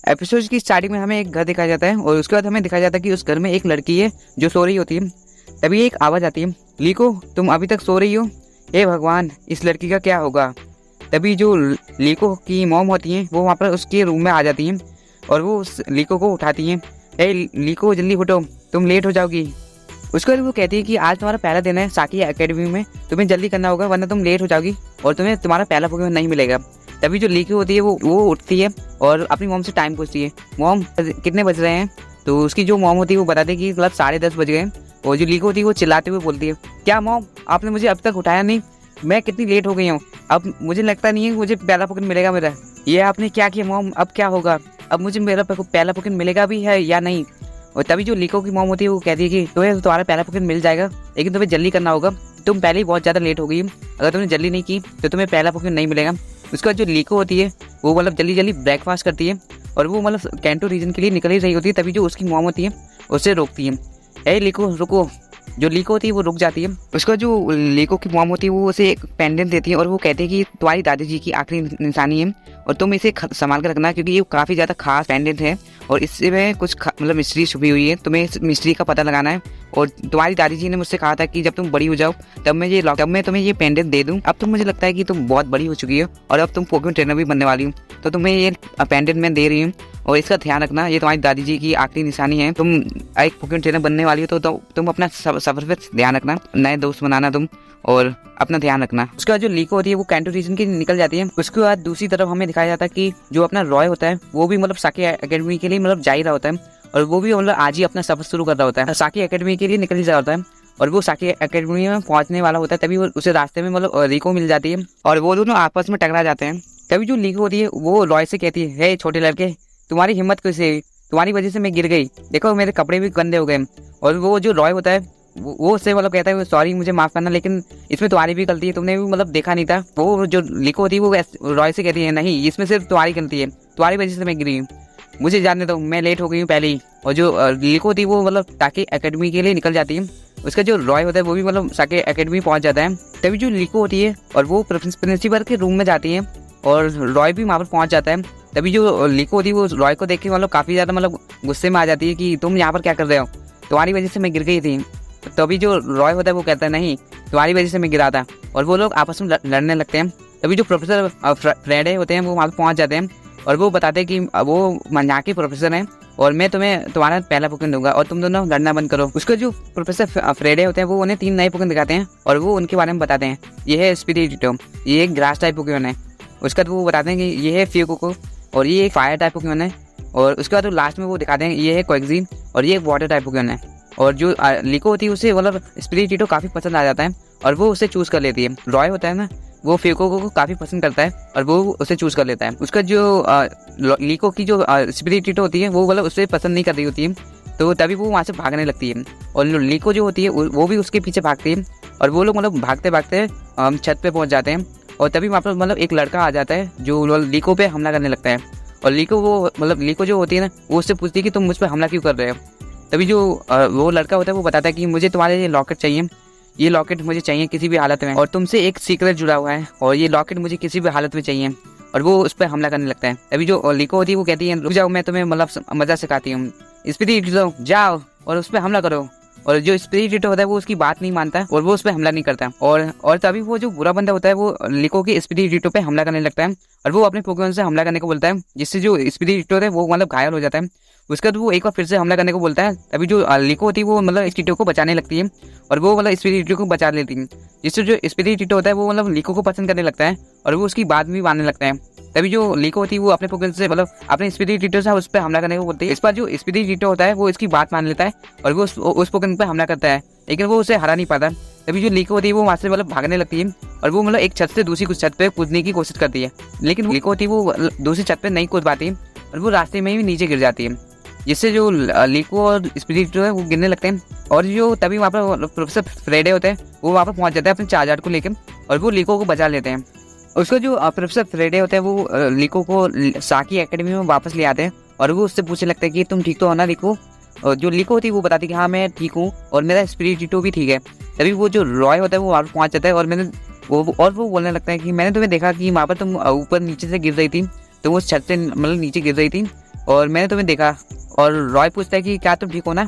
Episode की starting में हमें एक घर दिखाया जाता है और उसके बाद हमें दिखाया जाता है कि उस घर में एक लड़की है जो सो रही होती है। तभी एक आवाज़ आती है, लीको तुम अभी तक सो रही हो, हे भगवान इस लड़की का क्या होगा। तभी जो लीको की मॉम होती हैं वो वहाँ पर उसके रूम में आ जाती हैं और वो उस लीको को उठाती हैं, हे लीको जल्दी उठो तुम लेट हो जाओगी। उसके बाद वो कहती है कि आज तुम्हारा पहला दिन है साकी एकेडमी में, तुम्हें जल्दी करना होगा वरना तुम लेट हो जाओगी और तुम्हें तुम्हारा पहला पोकेमॉन नहीं मिलेगा। तभी जो लीकी होती है वो उठती है और अपनी मॉम से टाइम पूछती है, मॉम कितने बज रहे हैं। तो उसकी जो मॉम होती है वो बताती है कि मतलब 10:30 बज गए। और जो लीकी होती है वो चिल्लाते हुए बोलती है, क्या मॉम आपने मुझे अब तक उठाया नहीं, मैं कितनी लेट हो गई हूँ, अब मुझे लगता नहीं है मुझे पहला पोकेमॉन मिलेगा मेरा। ये आपने क्या किया मॉम, अब क्या होगा, अब मुझे मेरा पहला पोकेमॉन मिलेगा भी है या नहीं। और तभी जो लीको की मॉम होती है वो कहती है कि तुम्हारा पहला पोकेमॉन मिल जाएगा लेकिन तुम्हें जल्दी करना होगा, तुम पहले ही बहुत ज़्यादा लेट हो गई, अगर तुमने जल्दी नहीं की तो तुम्हें पहला पोकेमॉन नहीं मिलेगा। उसके बाद जो लीको होती है वो मतलब जल्दी जल्दी ब्रेकफास्ट करती है और वो मतलब कैंटो रीजन के लिए निकल ही रही होती है। तभी जो उसकी मॉम होती है उससे रोकती है, ए लीको रुको। जो लीको होती है वो रुक जाती है। उसका जो लीको की मॉम होती है वो उसे एक पेंडेंट देती है और वो कहती है कि तुम्हारी दादाजी की आखिरी निशानी है और तुम इसे संभाल कर रखना क्योंकि ये काफ़ी ज़्यादा खास पेंडेंट है और इसमें कुछ मतलब मिस्ट्री छुपी हुई है, तुम्हें इस मिस्ट्री का पता लगाना है। और तुम्हारी दादी ने मुझसे कहा था कि जब तुम बड़ी हो जाओ तब मैं तुम्हें ये पेंडेंट दे दूं। अब तुम मुझे लगता है कि तुम बहुत बड़ी हो चुकी हो और अब तुम पोकेमॉन ट्रेनर भी बनने वाली हो, तो तुम्हें ये पेंडेंट मैं दे रही हूँ और इसका ध्यान रखना, ये तुम्हारी दादी जी की आखिरी निशानी है। तुम एक पोकेमॉन ट्रेनर बनने वाली हो तो तुम अपना सफर पे ध्यान रखना, नए दोस्त बनाना तुम और अपना ध्यान रखना। उसके बाद जो लीको होती है वो कैंटो रीजन की निकल जाती है। उसके बाद दूसरी तरफ हमें दिखाया जाता है कि जो अपना रॉय होता है वो भी मतलब साकी एकेडमी के लिए मतलब जा ही रहा होता है और वो भी मतलब आज ही अपना सफर शुरू कर रहा होता है, साकी एकेडमी के लिए निकल ही रहा होता है और वो साकी एकेडमी में पहुंचने वाला होता है। तभी वो उसे रास्ते में मतलब लीको मिल जाती है और वो दोनों आपस में टकरा जाते हैं। तभी जो लीको होती है वो रॉय से कहती है, हे छोटे लड़के तुम्हारी हिम्मत कैसे हुई, तुम्हारी वजह से मैं गिर गई, देखो मेरे कपड़े भी गंदे हो गए। और वो जो रॉय होता है वो उससे मतलब कहता है सॉरी मुझे माफ करना लेकिन इसमें तुम्हारी भी गलती है, तुमने भी मतलब देखा नहीं था। वो जो लीको होती है वो रॉय से कहती है, नहीं इसमें सिर्फ तुम्हारी गलती है, तुम्हारी वजह से मैं गिरी हूँ, मुझे जानने दो मैं लेट हो गई हूँ पहले ही। और जो लीको होती है वो मतलब साकी एकेडमी के लिए निकल जाती है। उसका जो रॉय होता है वो भी मतलब साकी एकेडमी पहुंच जाता है। तभी जो लीको होती है और वो प्रिंसिपल के रूम में जाती है और रॉय भी वहाँ पर पहुंच जाता है। तभी जो लीको होती है वो रॉय को देख के मतलब काफ़ी ज़्यादा मतलब गुस्से में आ जाती है कि तुम यहाँ पर क्या कर रहे हो, तुम्हारी वजह से मैं गिर गई थी। तभी जो रॉय होता है वो कहता है, नहीं तुम्हारी वजह से मैं गिरा था, और वो लोग आपस में लड़ने लगते हैं। तभी जो प्रोफेसर फ्रेडे होते हैं वो वहाँ पर पहुँच जाते हैं और वो बताते हैं कि वो यहाँ के प्रोफेसर हैं और मैं तुम्हें तुम्हारा पहला पोकेमॉन दूंगा और तुम दोनों लड़ना बंद करो। उसका जो प्रोफेसर फ्रेडे होते हैं वो उन्हें 3 नए पोकेमॉन दिखाते हैं और वो उनके बारे में बताते हैं, ये है स्पिरिटो, ये एक ग्रास टाइप पोकेमॉन है। उसके बाद वो बताते हैं कि ये है फ्यूकोको और ये एक फायर टाइप पोकेमॉन है। और उसके बाद लास्ट में वो दिखाते हैं ये है क्वेक्सी और ये एक वाटर टाइप पोकेमॉन है। और जो लीको होती है उसे मतलब स्पिरिटो काफ़ी पसंद आ जाता है और वो उसे चूज़ कर लेती है। रॉय होता है ना वो फ्यूकोको को काफ़ी पसंद करता है और वो उसे चूज़ कर लेता है। उसका जो लीको की जो स्पिरिटो होती है वो मतलब उसे पसंद नहीं कर रही होती है, तो तभी वो वहाँ से भागने लगती है और लीको जो होती है वो भी उसके पीछे भागती है और वो लोग मतलब भागते भागते छत पे पहुँच जाते हैं। और तभी वहाँ पर मतलब एक लड़का आ जाता है जो लीको पे हमला करने लगता है और लीको जो होती है ना वो उससे पूछती है कि तुम मुझ पर हमला क्यों कर रहे हो। तभी जो वो लड़का होता है वो बताता है कि मुझे तुम्हारे लिए लॉकेट चाहिए, ये लॉकेट मुझे चाहिए किसी भी हालत में और तुमसे एक सीक्रेट जुड़ा हुआ है और ये लॉकेट मुझे किसी भी हालत में चाहिए। और वो उस पर हमला करने लगता है। तभी जो लीको होती है वो कहती है, रुक जाओ मैं तुम्हें मतलब मजा सिखाती हूँ, स्पिरिट जाओ और उस पर हमला करो। और जो स्पिरिट होता है वो उसकी बात नहीं मानता और वो उस पर हमला नहीं करता। और तभी वो जो बुरा बंदा होता है वो लीको के स्पिरिट पे हमला करने लगता है और वो अपने पोकेमॉन से हमला करने को बोलता है, जिससे जो स्पिरिट होता है वो मतलब घायल हो जाता है। उसके बाद वो एक बार फिर से हमला करने को बोलता है। तभी जो लीको होती है वो मतलब स्पिरिटो को बचाने लगती है और वो मतलब स्पिरिटो को बचा लेती है, जिससे जो स्पिरिटो होता है वो मतलब लीको को पसंद करने लगता है और वो उसकी बात भी मानने लगता है। तभी जो लीको होती है वो अपने पोकेमॉन से मतलब अपने स्पिरिटो से उस पर हमला करने को बोलती है। इस बार जो स्पिरिटो होता है वो इसकी बात मान लेता है और वो उस पोकेमॉन पर हमला करता है लेकिन वो उसे हरा नहीं पाता। तभी जो लीको होती है वो वहाँ से मतलब भागने लगती है और वो मतलब एक छत से दूसरी कुछ छत पे कूदने की कोशिश करती है, लेकिन लीको होती है वो दूसरी छत पे नहीं कूद पाती और वो रास्ते में ही नीचे गिर जाती है, जिससे जो लीको और स्पिरिटो है वो गिरने लगते हैं। और जो तभी वहाँ पर प्रोफेसर फ्रेडे होते हैं वो वहाँ पर पहुँच जाते हैं अपने चार्जर को लेकर और वो लीको को बचा लेते हैं। उसका जो प्रोफेसर फ्रेडे होते हैं वो लीको को साकी एकेडमी में वापस ले आते हैं और वो उससे पूछने लगते हैं कि तुम ठीक तो हो ना लीको। और जो लीको होती है वो बताती है कि हाँ मैं ठीक हूँ और मेरा स्पिरिटो भी ठीक है। तभी वो जो रॉय होता है वो वहाँ पर पहुँच जाता है और वो बोलने लगता है कि मैंने तुम्हें देखा कि वहाँ पर तुम ऊपर नीचे से गिर रही थी, तुम उस छत से मतलब नीचे गिर रही थी और मैंने तुम्हें देखा। और रॉय पूछता है कि क्या तुम ठीक हो ना,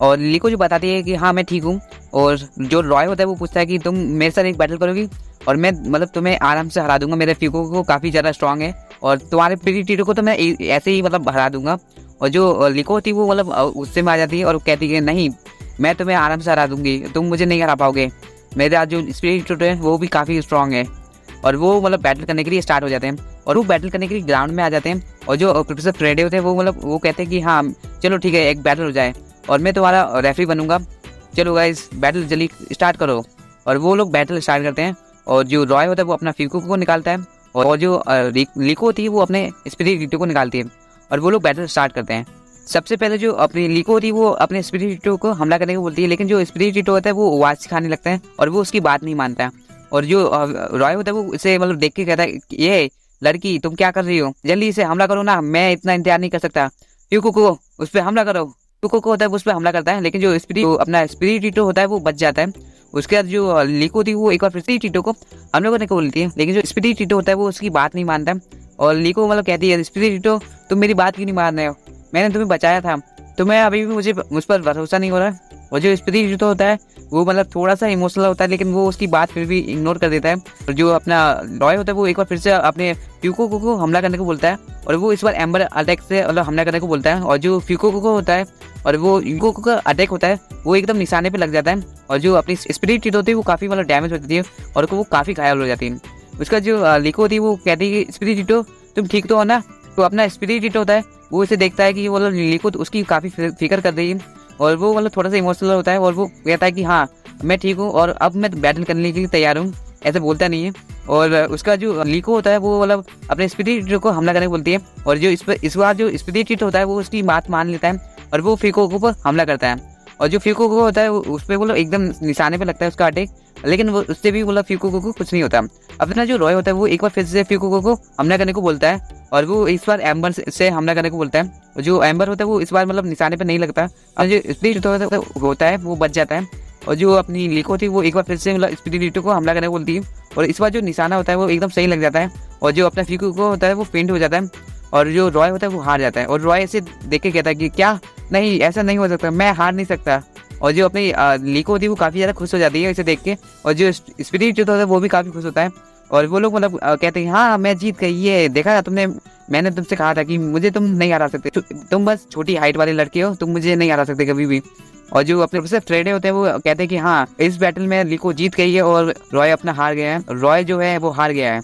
और लीको जो बताती है कि हाँ मैं ठीक हूँ। और जो रॉय होता है वो पूछता है कि तुम मेरे साथ एक बैटल करोगी और मैं मतलब तुम्हें आराम से हरा दूंगा, मेरे फीको को काफ़ी ज़्यादा स्ट्रांग है और तुम्हारे प्रीटीटो को तो मैं ऐसे ही मतलब हरा दूंगा। और जो लीको होती है वो मतलब उससे में आ जाती है और कहती है नहीं, मैं तुम्हें आराम से हरा दूंगी, तुम मुझे नहीं हरा पाओगे, मेरा जो स्पिरिट है वो भी काफ़ी स्ट्रांग है। और वो मतलब बैटल करने के लिए स्टार्ट हो जाते हैं और वो बैटल करने के लिए ग्राउंड में आ जाते हैं। और जो प्रोफेसर फ्रेडे होते हैं वो मतलब वो कहते हैं कि हाँ चलो ठीक है एक बैटल हो जाए और मैं तुम्हारा रेफरी बनूंगा, चलो गाइस बैटल जल्दी स्टार्ट करो। और वो लोग बैटल स्टार्ट करते हैं और जो रॉय होता है वो अपना फीको को निकालता है और जो लीको होती है वो अपने स्पिरिट को निकालती है और वो लोग बैटल स्टार्ट करते हैं। सबसे पहले जो अपनी लीको होती है वो अपने स्पिरिटो को हमला करने को बोलती है, लेकिन जो स्पिरिटो होता है वो आवाज सिखाने लगता है और वो उसकी बात नहीं मानता है। और जो रॉय होता है वो इसे मतलब देख के कहता है ये लड़की तुम क्या कर रही हो, जल्दी इसे हमला करो ना, मैं इतना इंतजार नहीं कर सकता, फीको को उस पर हमला करो। फीको को होता है वो उस पर हमला करता है, लेकिन जो अपना स्पिरिटो होता है वो बच जाता है। उसके बाद जो लीको थी वो एक बार फिर से टीटो को हमला करने को बोलती है, लेकिन जो स्पिरिटो होता है वो उसकी बात नहीं मानता और लीको मतलब कहती है स्पिरिटो तुम मेरी बात क्यों नहीं मान रहे हो, मैंने तुम्हें बचाया था, तुम्हें अभी भी मुझ पर भरोसा नहीं हो रहा। और जो स्पिरिट होता है वो मतलब थोड़ा सा इमोशनल होता है, लेकिन वो उसकी बात फिर भी इग्नोर कर देता है। और जो अपना रॉय होता है वो एक बार फिर से अपने फ्यूको को हमला करने को बोलता है और वो इस बार एम्बर अटैक से मतलब हमला करने को बोलता है। और जो फ्यूको को होता है और वो यूको का अटैक होता है वो एकदम निशाने पे लग जाता है और जो अपनी स्पिरिट होती है वो काफ़ी मतलब डैमेज हो जाती है और वो काफ़ी घायल हो जाती है। उसका जो लीको होती है वो कहती है कि स्पिरिट तुम ठीक तो हो ना, तो अपना स्पिरिट होता है वो इसे देखता है कि वो लीको उसकी काफ़ी फिक्र कर रही है और वो मतलब थोड़ा सा इमोशनल होता है और वो कहता है कि हाँ मैं ठीक हूँ और अब मैं बैटल करने के लिए तैयार हूँ, ऐसे बोलता नहीं है। और उसका जो लीको होता है वो मतलब अपने स्पिरिट को हमला करने बोलती है और जो इस बार जो स्पिरिट होता है वो उसकी बात मान लेता है और वो फीको को हमला करता है। और जो फीको को होता है उस पर वो एकदम निशाने पे लगता है उसका अटैक, लेकिन वो उससे भी मतलब फीको को कुछ नहीं होता। अपना जो रॉय होता है वो एक बार फिर से फीको को हमला करने को बोलता है और वो इस बार एम्बर से हमला करने को बोलता है। जो एम्बर होता है वो इस बार मतलब निशाने पे नहीं लगता और जो स्पिरिट होता है वो बच जाता है। और जो अपनी लीको थी वो एक बार फिर से मतलब स्पिरिट को हमला करने को बोलती है और इस बार जो निशाना होता है वो एकदम सही लग जाता है और जो अपना फीको को होता है वो फेंट हो जाता है और जो रॉय होता है वो हार जाता है। और रॉय ऐसे देख के कहता है कि क्या नहीं ऐसा नहीं हो सकता, मैं हार नहीं सकता। और जो अपनी लीको होती है वो काफ़ी ज़्यादा खुश हो जाती है इसे देख के और जो स्पिरिट जो होता है वो भी काफ़ी खुश होता है और वो लोग मतलब कहते हैं हाँ मैं जीत गई, ये देखा तुमने, मैंने तुमसे कहा था कि मुझे तुम नहीं हरा सकते, तुम बस छोटी हाइट वाले लड़के हो, तुम मुझे नहीं हरा सकते कभी भी। और जो अपने प्रोफेसर फ्रेडे होते हैं वो कहते हैं कि हाँ इस बैटल में लीको जीत गई है और रॉय अपना हार गया है, रॉय जो है वो हार गया है।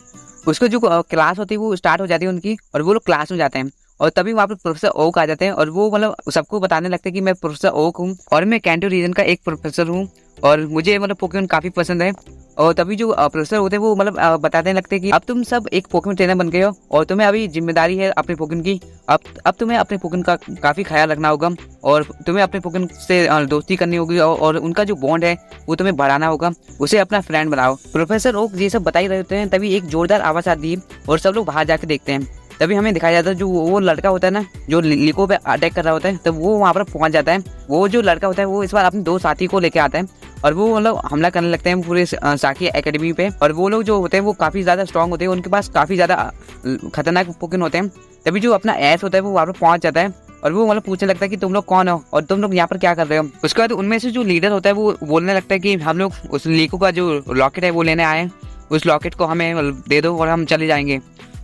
उसको जो क्लास होती है वो स्टार्ट हो जाती है उनकी और वो लोग क्लास में जाते हैं और तभी वहाँ पर प्रोफेसर ओक आ जाते हैं और वो मतलब सबको बताने लगते हैं कि मैं प्रोफेसर ओक हूँ और मैं कैंटो रीजन का एक प्रोफेसर हूँ और मुझे मतलब पोकेमॉन काफ़ी पसंद है। और तभी जो प्रोफेसर होते हैं वो मतलब बताने लगते हैं कि अब तुम सब एक पोकेमॉन ट्रेनर बन गए हो और तुम्हें अभी जिम्मेदारी है अपने पोकेमॉन की, अब तुम्हें अपने पोकेमॉन का काफ़ी ख्याल रखना होगा और तुम्हें अपने पोकेमॉन से दोस्ती करनी होगी और उनका जो बॉन्ड है वो तुम्हें बढ़ाना होगा, उसे अपना फ्रेंड बनाओ। प्रोफेसर ओक ये सब बता ही रहे होते हैं तभी एक जोरदार आवाज़ आती है और सब लोग बाहर जाके देखते हैं। तभी हमें दिखाया जाता है जो वो लड़का होता है ना जो लीको पे अटैक कर रहा होता है, तब वो वहाँ पर पहुँच जाता है। वो जो लड़का होता है वो इस बार अपने दो साथी को लेके आता है और वो मतलब हमला करने लगते हैं पूरे साकी एकेडमी पे। और वो लोग जो होते हैं वो काफ़ी ज़्यादा स्ट्रॉन्ग होते हैं, उनके पास काफ़ी ज़्यादा खतरनाक पोकेमॉन होते हैं। तभी जो अपना ऐस होता है वो वहाँ पर पहुँच जाता है और वो मतलब पूछने लगता है कि तुम लोग कौन हो और तुम लोग यहाँ पर क्या कर रहे हो। उसके बाद उनमें से जो लीडर होता है वो बोलने लगता है कि हम लोग उस लीको का जो लॉकेट है वो लेने आए, उस लॉकेट को हमें दे दो और हम चले जाएंगे।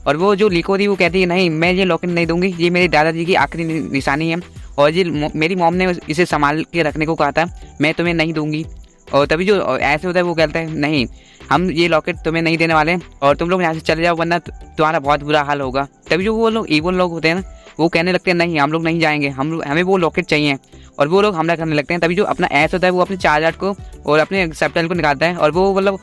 और वो जो लीको थी वो कहती है नहीं मैं ये लॉकेट नहीं दूंगी, ये मेरे दादाजी की आखिरी निशानी है और ये मेरी मॉम ने इसे संभाल के रखने को कहा था, मैं तुम्हें नहीं दूंगी। और तभी जो ऐसे होता है वो कहता है नहीं हम ये लॉकेट तुम्हें नहीं देने वाले और तुम लोग यहाँ से चले जाओ वरना तुम्हारा बहुत बुरा हाल होगा। तभी जो वो लोग ईवल लोग होते हैं ना वो कहने लगते हैं नहीं हम लोग नहीं जाएंगे, हमें वो लॉकेट चाहिए और वो लोग हमला करने लगते हैं। तभी जो अपना ऐस होता है वो अपने चार्जर को और अपने सेप्टेल को निकालता है और वो मतलब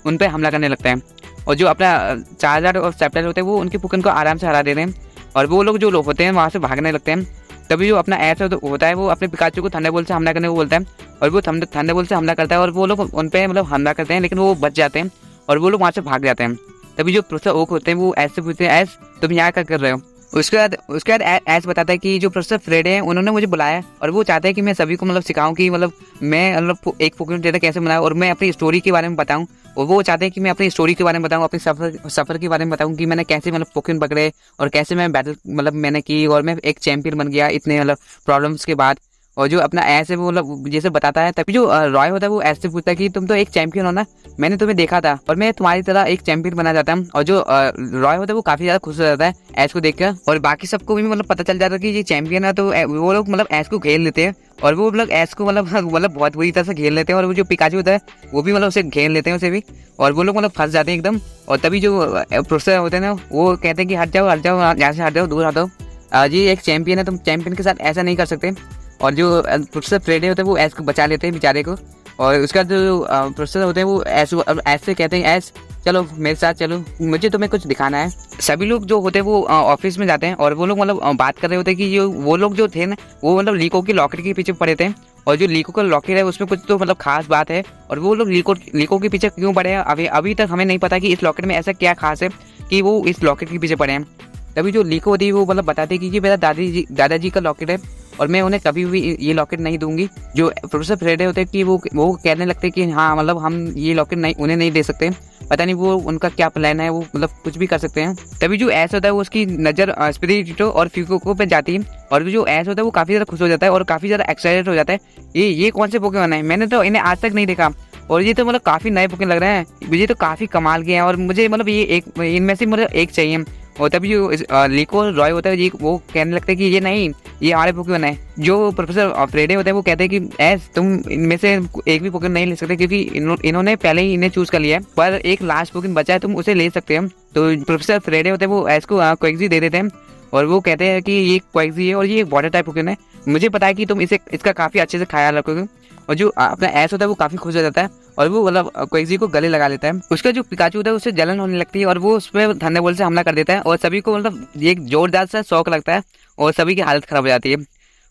उन पर हमला करने लगता है और जो अपना चार्जर और सेप्टेल होते हैं वो उनके पोकेमॉन को आराम से हरा देते हैं और वो लोग जो लोग होते हैं वहाँ से भागने लगते हैं। तभी जो अपना ऐस होता है वो अपने पिकाचू को थंडरबोल्ट से हमला करने को बोलता है और वो थंडरबोल्ट से हमला करता है और वो लोग उन पर मतलब हमला करते हैं लेकिन वो बच जाते हैं और वो लोग वहाँ से भाग जाते हैं। तभी जो प्रोफेसर ओक होते हैं वो ऐसे पूछते हैं ऐस तुम यहाँ क्या कर रहे हो। उसके बाद ऐस बताता है कि जो प्रोफेसर फ्रेडे हैं उन्होंने मुझे बुलाया और वो चाहते हैं कि मैं सभी को मतलब सिखाऊं कि मतलब मैं मतलब एक पोकेमॉन ट्रेनर कैसे बनाऊं और मैं अपनी स्टोरी के बारे में बताऊं और वो चाहते हैं कि मैं अपनी स्टोरी के बारे में बताऊँ, अपने सफर के बारे में बताऊँ कि मैंने कैसे मतलब पोकेमॉन पकड़े और कैसे मैं बैटल मतलब मैंने की और मैं एक चैंपियन बन गया इतने मतलब प्रॉब्लम्स के बाद। और जो अपना ऐसे वो मतलब जैसे बताता है, तभी जो रॉय होता है वो ऐसे पूछता है कि तुम तो एक चैंपियन हो ना, मैंने तुम्हें देखा था और मैं तुम्हारी तरह एक चैंपियन बना जाता हूँ। और जो रॉय होता है वो काफी ज्यादा खुश हो जाता है ऐश को देखकर, और बाकी सबको भी मतलब पता चल जाता है कि ये चैंपियन है। तो वो लोग मतलब ऐश को घेर लेते हैं और वो मतलब ऐश को मतलब बहुत बुरी तरह से घेर लेते हैं। और वो जो पिकाचू होता है वो भी मतलब उसे घेर लेते हैं उसे भी, और वो लोग मतलब फंस जाते हैं एकदम। और तभी जो प्रोफेसर होते हैं ना वो कहते हैं कि हट जाओ यहाँ से हट जाओ, दूर हटो, ये एक चैंपियन है, तुम चैंपियन के साथ ऐसा नहीं कर सकते। और जो प्रोफेसर फ्रेडे होते हैं वो ऐश को बचा लेते हैं बेचारे को। और उसका जो प्रोफेसर होते हैं वो ऐश से कहते हैं, ऐश चलो मेरे साथ चलो, मुझे तुम्हें कुछ दिखाना है। सभी लोग जो होते हैं वो ऑफिस में जाते हैं और वो लोग मतलब बात कर रहे होते हैं कि वो लोग जो थे ना वो मतलब लीको की लॉकेट के पीछे पड़े थे। और जो लीको का लॉकेट है उसमें कुछ तो मतलब खास बात है, और वो लोग लीको के पीछे क्यों पड़े हैं अभी तक हमें नहीं पता कि इस लॉकेट में ऐसा क्या खास है कि वो इस लॉकेट के पीछे पड़े हैं। तभी जो लीको होती है वो मतलब बताते हैं कि ये मेरा दादाजी का लॉकेट है और मैं उन्हें कभी भी ये लॉकेट नहीं दूंगी। जो प्रोफेसर फ्रेडे होते हैं कि वो कहने लगते हैं कि हाँ मतलब हम ये लॉकेट नहीं उन्हें नहीं दे सकते, पता नहीं वो उनका क्या प्लान है, वो मतलब कुछ भी कर सकते हैं। तभी जो ऐश होता है वो उसकी नज़र स्पिरिटो और फ्यूको पे जाती है, और जो ऐश होता है वो काफ़ी ज़्यादा खुश हो जाता है और काफ़ी ज़्यादा एक्साइटेड हो जाता है। ये कौन से पोकेमॉन है, मैंने तो इन्हें आज तक नहीं देखा और ये तो मतलब काफ़ी नए पोकेमॉन लग रहे हैं, मुझे तो काफ़ी कमाल के हैं और मुझे मतलब ये एक इनमें से मतलब एक चाहिए। और तभी जो लीको रॉय होता है ये वो कहने लगता है कि ये नहीं, ये हमारे पोकेमॉन है। जो प्रोफेसर फ्रेडे होते हैं वो कहते हैं कि ऐस तुम इनमें से एक भी पोकेमॉन नहीं ले सकते क्योंकि इन्होंने पहले ही इन्हें चूज कर लिया है, पर एक लास्ट पोकेमॉन बचा है, तुम उसे ले सकते हैं। तो प्रोफेसर फ्रेडे होते हैं वो ऐस को क्वेक्सी दे देते हैं और वो कहते हैं कि ये क्वेक्सी है और ये एक वाटर टाइप पोकेमॉन है, मुझे पता है कि तुम इसका काफ़ी अच्छे से ख्याल रखोगे। और जो अपना ऐस होता है वो काफ़ी खुश हो जाता है और वो मतलब क्वेक्सी को गले लगा लेता है। उसका जो पिकाचू होता है उससे जलन होने लगती है और वो उस पर थंडरबोल्ट से हमला कर देता है और सभी को मतलब एक जोरदार सा शौक लगता है और सभी की हालत खराब हो जाती है।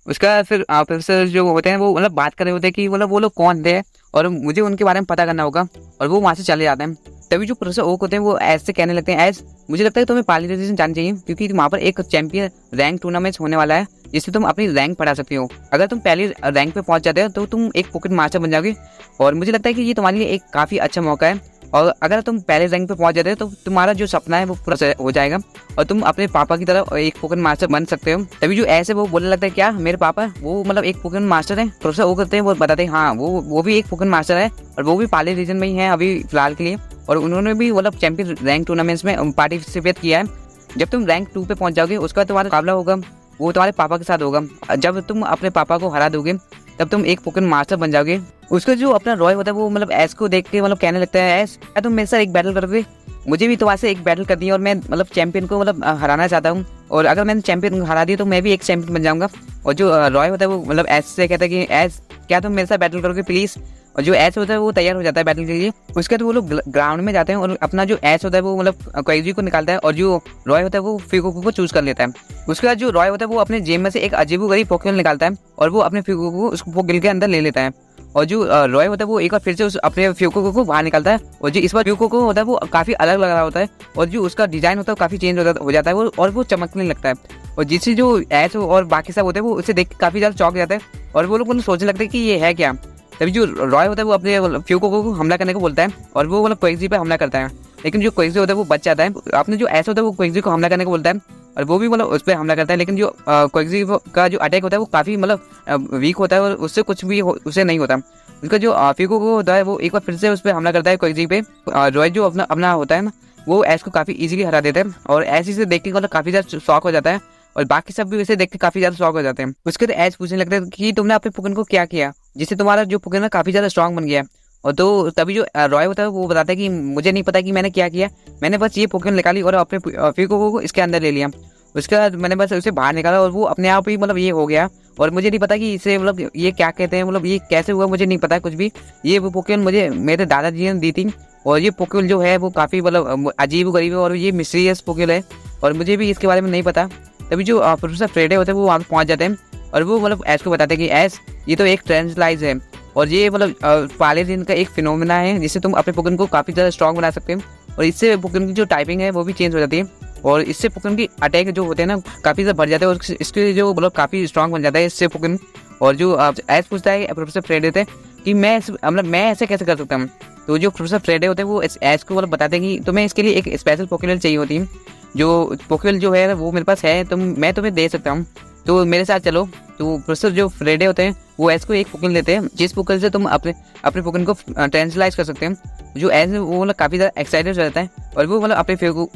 उसका फिर प्रोफेसर जो होते हैं वो मतलब बात कर रहे होते हैं कि मतलब वो लोग कौन थे और मुझे उनके बारे में पता करना होगा, और वो वहाँ से चले जाते हैं। तभी जो प्रोफेसर ओक होते हैं वो ऐसे कहने लगते हैं, ऐस मुझे लगता है तुम्हें पाली रीजन जानी चाहिए क्योंकि वहाँ पर एक चैंपियन रैंक टूर्नामेंट होने वाला है जिससे तुम अपनी रैंक बढ़ा सकते हो। अगर तुम पहली रैंक पे पहुंच जाते हो तो तुम एक पॉकेट मास्टर बन जाओगे और मुझे लगता है कि ये तुम्हारे लिए एक काफ़ी अच्छा मौका है। और अगर तुम पहले रैंक पे पहुंच जाते हो तो तुम्हारा जो सपना है वो पूरा हो जाएगा और तुम अपने पापा की तरह एक पोकेमॉन मास्टर बन सकते हो। तभी जो ऐसे वो बोलने लगता है, क्या मेरे पापा वो मतलब एक पोकेमॉन मास्टर है? प्रोफेसर वो करते हैं वो बताते हैं हाँ वो भी एक पोकेमॉन मास्टर है और वो भी पाली रीजन में ही है अभी फिलहाल के लिए, और उन्होंने भी मतलब चैंपियन रैंक टूर्नामेंट्स में पार्टिसिपेट किया है। जब तुम रैंक 2 पे पहुंच जाओगे उसका तुम्हारा मुकाबला होगा वो तुम्हारे पापा के साथ होगा। जब तुम अपने पापा को हरा दोगे तब तुम एक पोकेमॉन मास्टर बन जाओगे। उसका जो अपना रॉय होता है वो मतलब ऐश को देख के मतलब कहने लगता है, ऐश क्या तुम मेरे साथ एक बैटल करोगे? मुझे भी तुम्हारे से एक बैटल करनी है और मैं मतलब चैंपियन को मतलब हराना चाहता हूँ, और अगर मैंने चैंपियन को हरा दिया तो मैं भी एक चैंपियन बन जाऊंगा। और जो रॉय होता है वो मतलब ऐश से कहता है कि ऐश क्या तुम मेरे साथ बैटल करोगे प्लीज़? और जो ऐश होता है वो तैयार हो जाता है बैटल के लिए। उसके बाद वो लोग ग्राउंड में जाते हैं और अपना जो ऐश होता है वो मतलब क्वेक्सी को निकालता है और जो रॉय होता है वो फ्यूको को चूज कर लेता है। उसके बाद जो रॉय होता है वो अपने जेब में से एक अजीबोगरीब पोकेमॉन निकालता है और वो अपने फ्यूको को उस पोकेमॉन के अंदर ले लेता है। और जो रॉय होता है वो एक बार फिर से उस अपने फ्यूको को बाहर निकालता है और जो इस बार फ्यूको को होता है वो काफ़ी अलग लग रहा होता है और जो उसका डिजाइन होता है वो काफ़ी चेंज हो जाता है वो, और वो चमकने लगता है। और जिससे जो ऐश और बाकी सब होते हैं वो उसे देख के काफ़ी ज़्यादा चौंक जाता है और वो लोग सोचने लगते हैं कि ये है क्या। तभी जो रॉय होता है वो अपने फ्यूको को हमला करने को बोलता है और वो मतलब क्वेक्सी पे हमला करता है, लेकिन जो क्वेक्सी होता है वो बच जाता है। अपने जो ऐश होता है वो क्वेक्सी को हमला करने को बोलता है और वो भी मतलब उस पर हमला करता है, लेकिन जो क्वेक्सी का जो अटैक होता है वो काफ़ी मतलब वीक होता है और उससे कुछ भी उसे नहीं होता। उसका जो फ्यूको को होता है वो एक बार फिर से उस पर हमला करता है क्वेक्सी पे। रॉय जो अपना होता है ना वो ऐश को काफ़ी ईजिली हरा देता है और ऐश इसे देख के मतलब काफ़ी ज़्यादा शौक हो जाता है और बाकी सब भी उसे देख के काफ़ी ज़्यादा शौक हो जाते हैं। उसके बाद ऐश पूछने लगता है कि तुमने अपने पोकेमॉन को क्या किया जिससे तुम्हारा जो पोकेमॉन है काफ़ी ज़्यादा स्ट्रॉन्ग बन गया। और तो तभी जो रॉय होता है वो बताता है कि मुझे नहीं पता कि मैंने क्या किया, मैंने बस ये पोकेमॉन निकाली और अपने फ्यूको को इसके अंदर ले लिया। उसके बाद मैंने बस उसे बाहर निकाला और वो अपने आप ही मतलब ये हो गया और मुझे नहीं पता कि इसे मतलब ये क्या कहते हैं, मतलब ये कैसे हुआ मुझे नहीं पता कुछ भी। ये वो पोकेमॉन मुझे मेरे दादाजी ने दी थी और ये पोकेमॉन जो है वो काफ़ी मतलब अजीब गरीब है और ये मिस्टीरियस पोकेमॉन है और मुझे भी इसके बारे में नहीं पता। तभी जो प्रोफेसर फ्रेडे होते हैं वो वहाँ पहुँच जाते हैं और वो मतलब ऐश को बताते हैं कि ऐश ये तो एक ट्रांसलाइज है और ये मतलब पाले दिन का एक फिनोमेना है जिससे तुम अपने पोकेमॉन को काफ़ी ज़्यादा स्ट्रॉन्ग बना सकते हो और इससे पोकेमॉन की जो टाइपिंग है वो भी चेंज हो जाती है और इससे पोकेमॉन की अटैक जो होते हैं ना काफ़ी ज़्यादा बढ़ जाते हैं और इसके जो मतलब काफ़ी स्ट्रॉन्ग बन जाता है इससे पोकेमॉन। और जो ऐश पूछता है प्रोफेसर फ्रेडे थे कि मैं ऐसे कैसे कर सकता हूँ? तो जो प्रोफेसर फ्रेडे होते हैं वो ऐश को मतलब बताते हैं कि तुम्हें इसके लिए एक स्पेशल पोकेबेल चाहिए होती है, जो पोकेबेल जो है वो मेरे पास है, मैं तुम्हें दे सकता हूँ, तो मेरे साथ चलो। तो प्रोफेसर जो फ्रेडे होते हैं वो ऐश को एक पोकेबेल देते हैं, जिस पोकेबेल से तुम अपने पोकेबेल को ट्रांसलाइज कर सकते हैं। जो ऐश है वो मतलब काफ़ी ज़्यादा एक्साइटेड हो जाता है और वो मतलब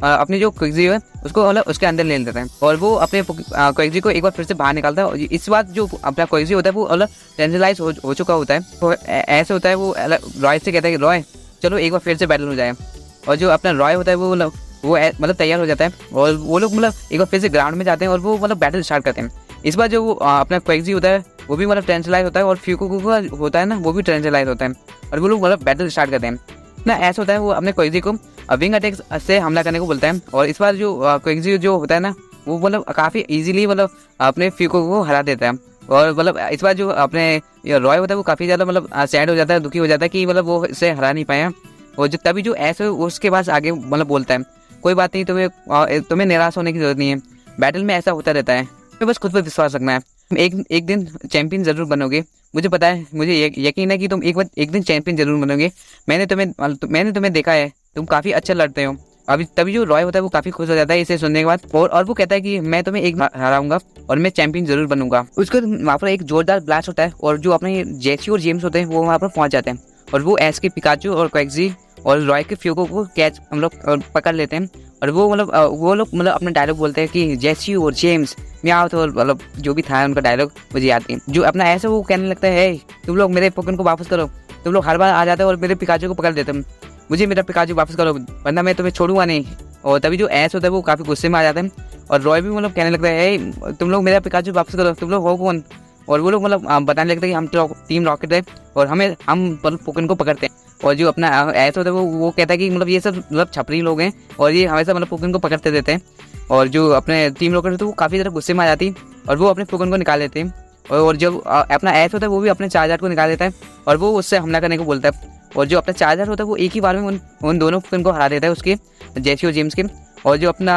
अपनी जो क्विकजी है उसको मतलब उसके अंदर ले लेता है और वो अपने क्विकजी को एक बार फिर से बाहर निकालता है। और इस बार जो अपना क्विकजी होता है वो मतलब ट्रांसलाइज हो चुका होता है। तो ऐसे होता है वो रॉय से कहता है कि रॉय चलो एक बार फिर से बैटल हो जाए। और जो अपना रॉय होता है वो मतलब तैयार हो जाता है और वो लोग मतलब एक बार फिर से ग्राउंड में जाते हैं और वो मतलब बैटल स्टार्ट करते हैं। इस बार जो अपना क्विकजी होता है वो भी मतलब ट्रांसलाइज होता है और फ्यूको होता है ना वो भी ट्रांसलाइज होता है और वो लोग मतलब बैटल स्टार्ट करते हैं ना। ऐसा होता है वो अपने क्विकजी को विंग अटैक से हमला करने को बोलता है और इस बार जो क्विकजी जो होता है ना वो मतलब काफ़ी इजीली मतलब अपने फ्यूको को हरा देता है। और मतलब इस बार जो अपने रॉय होता है वो काफ़ी ज़्यादा मतलब सैड हो जाता है, दुखी हो जाता है कि मतलब वो इसे हरा नहीं पाया। और जो तभी जो ऐसे उसके पास आगे मतलब बोलता है कोई बात नहीं, तुम्हें निराश होने की जरूरत नहीं है, बैटल में ऐसा होता रहता है, तुम्हें बस खुद पर विश्वास रखना है, एक दिन चैंपियन जरूर बनोगे। मुझे पता है, मुझे यकीन है कि तुम एक दिन चैंपियन जरूर बनोगे। मैंने तुम्हें देखा है, तुम काफ़ी अच्छा लड़ते हो। अभी तभी जो रॉय होता है वो काफ़ी खुश हो जाता है इसे सुनने के बाद और वो कहता है कि मैं तुम्हें एक हराऊंगा और मैं चैंपियन जरूर बनूंगा। उसके वहाँ पर एक जोरदार ब्लास्ट होता है और जो अपने जेसी और जेम्स होते हैं वो वहाँ पर पहुँच जाते हैं और वो ऐश के पिकाचू और क्विकजी और रॉय के फ्यूको को कैच हम लोग पकड़ लेते हैं। और वो लोग मतलब अपना डायलॉग बोलते हैं कि जेसी और जेम्स म्याओ, तो मतलब जो भी था उनका डायलॉग मुझे याद नहीं। जो अपना ऐसा वो कहने लगता है तुम लोग मेरे पोकेमॉन को वापस करो, तुम लोग हर बार आ जाते हो और मेरे पिकाचू को पकड़ देते हो, मुझे मेरा पिकाचू वापस करो वरना मैं तुम्हें छोड़ूंगा नहीं। और तभी जो ऐश होता है वो काफ़ी गुस्से में आ जाते हैं और रॉय भी मतलब कहने लगता है तुम लोग मेरा पिकाचू वापस करो, तुम लोग हो कौन। और वो लोग मतलब बताने लगते हैं कि हम टीम रॉकेट है और हम मतलब पोकेमॉन को पकड़ते हैं। और जो अपना ऐश होता है वो कहता है कि मतलब ये सब मतलब छपरी लोग हैं और ये हमेशा मतलब पोकेमॉन को पकड़ते देते हैं। और जो अपने टीम रॉकेट होते हैं वो काफ़ी ज़्यादा गुस्से में आ जाती है और वो अपने पोकेमॉन को निकाल लेते हैं। और जब अपना ऐश होता है वो भी अपने चार्जर को निकाल देता है और वो उससे हमला करने को बोलता है। और जो अपना चार्जर होता है वो एक ही बार में उन दोनों पोकेमॉन को हरा देता है, उसके जेसी और जेम्स के। और जो अपना